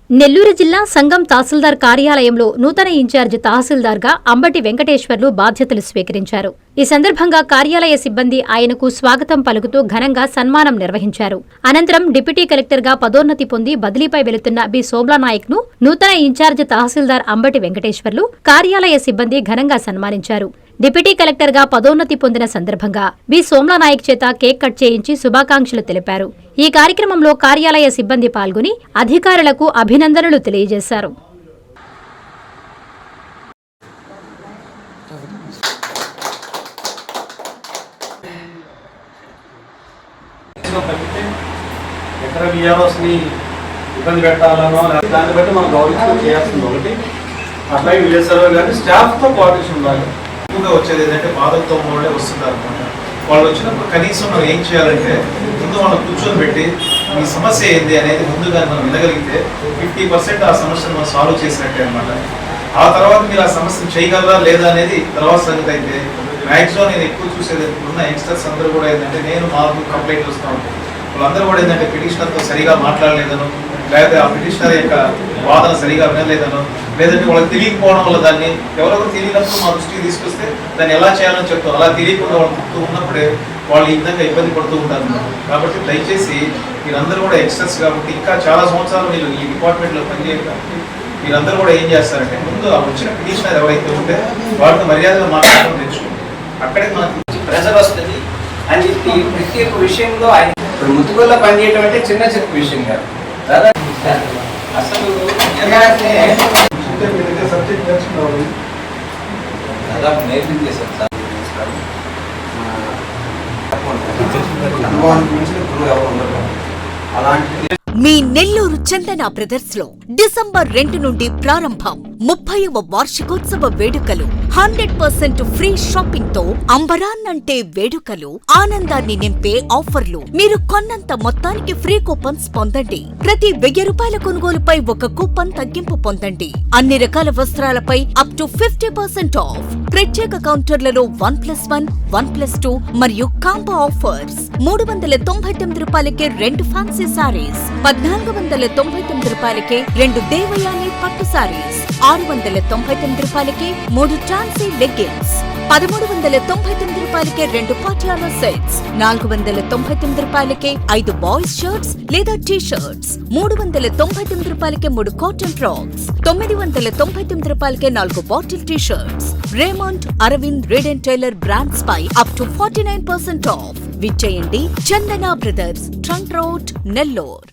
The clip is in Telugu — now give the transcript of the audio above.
నెల్లూరు జిల్లా సంగం తహసీల్దార్ కార్యాలయంలో నూతన ఇన్ఛార్జి తహసీల్దార్గా అంబటి వెంకటేశ్వర్లు బాధ్యతలు స్వీకరించారు. ఈ సందర్భంగా కార్యాలయ సిబ్బంది ఆయనకు స్వాగతం పలుకుతూ ఘనంగా సన్మానం నిర్వహించారు. అనంతరం డిప్యూటీ కలెక్టర్గా పదోన్నతి పొంది బదిలీపై వెళుతున్న బి శోభలానాయక్ను నూతన ఇన్ఛార్జి తహసీల్దార్ అంబటి వెంకటేశ్వర్లు కార్యాలయ సిబ్బంది ఘనంగా సన్మానించారు. డిప్యూటీ కలెక్టర్గా పదోన్నతి పొందిన సందర్భంగా బి సోమ్లానాయక్ చేత కేక్ కట్ చేయించి శుభాకాంక్షలు తెలిపారు. ఈ కార్యక్రమంలో కార్యాలయ సిబ్బంది పాల్గొని అధికారులకు అభినందనలు తెలియజేశారు. ఇబ్బంది పెట్టాలనో దాన్ని బట్టి మనం గౌరవించుకొని చేయాల్సింది ఒకటి. అట్లాగే విలేజ్ సర్వర్ కానీ స్టాఫ్తో కోఆర్డినేషన్ ఉండాలి. ఎక్కువగా వచ్చేది ఏంటంటే బాధలతో వాళ్ళే వస్తుంటారు అనమాట. వాళ్ళు వచ్చినప్పుడు కనీసం మనం ఏం చేయాలంటే ముందు మనం కూర్చొని పెట్టి మీ సమస్య ఏంది అనేది ముందుగా మనం వినగలిగితే 50% ఆ సమస్యను మనం సాల్వ్ చేసినట్టే అనమాట. ఆ తర్వాత మీరు ఆ సమస్యను చేయగలరా లేదా అనేది తర్వాత సంగతి. అయితే మ్యాక్సిమం నేను ఎక్కువ చూసేది ఉన్న యంగ్స్టర్స్ అందరూ కూడా ఏంటంటే నేను మాకు కంప్లైంట్ వస్తూ ఉంటాను. వాళ్ళందరూ కూడా ఏంటంటే పిటిషనర్తో సరిగా మాట్లాడలేదను, లేకపోతే ఆ పిటిషనర్ యొక్క వాదన సరిగా వినలేదను, లేదంటే వాళ్ళకి తెలియకపోవడం వల్ల దాన్ని ఎవరెవరు తెలియనప్పుడు మా దృష్టికి తీసుకొస్తే దాన్ని ఎలా చేయాలని చెప్తాం. అలా తెలియకుండా వాళ్ళు పుట్టు ఉన్నప్పుడే వాళ్ళు ఈ విధంగా ఇబ్బంది పడుతూ ఉంటారు. కాబట్టి దయచేసి మీరందరూ కూడా యంగ్స్టర్స్ కాబట్టి ఇంకా చాలా సంవత్సరాలు మీరు ఈ డిపార్ట్మెంట్లో పనిచేయాలి. కాబట్టి మీరందరూ కూడా ఏం చేస్తారంటే ముందు ఆ వచ్చిన పిటిషనర్ ఎవరైతే ఉంటే వాళ్ళతో మర్యాదగా మాట్లాడడం తెచ్చుకోండి. అక్కడే మనకి ప్రెజర్ వస్తుంది అని చెప్పి ప్రతి ఒక్క విషయంలో ఆయన ఇప్పుడు ముతుగుల్లో పనిచేయడం అంటే చిన్న విషయం కాదు. అసలు సబ్జెక్ట్ నేర్చుకోవాలి. దాదాపు నేర్పించేసారు సార్. అనుభవానికి మించిన గురువు ఎవరు ఉండరు. అలాంటి మీ నెల్లూరు చందన బ్రదర్స్ లో డిసెంబర్ 2 నుండి ప్రారంభం 30వ వార్షికోత్సవ వేడుకలు. 100% ఫ్రీ షాపింగ్ తో అంబరాన్నంటే వేడుకలు, ఆనందాన్ని నింపే ఆఫర్లు. మీరు కొన్నంత మొత్తానికి ఫ్రీ కూపన్స్ పొందండి. ప్రతి 1000 రూపాయల కొనుగోలుపై ఒక కూపన్ తగ్గింపు పొందండి. అన్ని రకాల వస్త్రాలపై అప్ టు 50% ఆఫ్. ప్రత్యేక కౌంటర్లలో 1+1, 1+2 మరియు కాంబో ఆఫర్స్. 399 రూపాయలకే 2 ఫ్యాన్సీ సారీస్, 1499 రూపాయలకే 2 దేవయాని పట్టు సారీస్, 699 రూపాయలకే 3 ట్రాన్సీ లెగ్గిన్స్, 1399 రూపాయలకే 2 పాటియాలా సెట్స్, 499 రూపాయలకే 5 బాయ్స్ షర్ట్స్ లేదా టీ షర్ట్స్, 399 రూపాయలకే 3 కాటన్ ఫ్రాక్స్, 999 రూపాయలకే 4 bottle T shirts. Raymond, Arvind, Reid and Taylor brands పై అప్ టు 49% ఆఫ్. విచ్చేయండి Chandana brothers, trunk road, Nellore.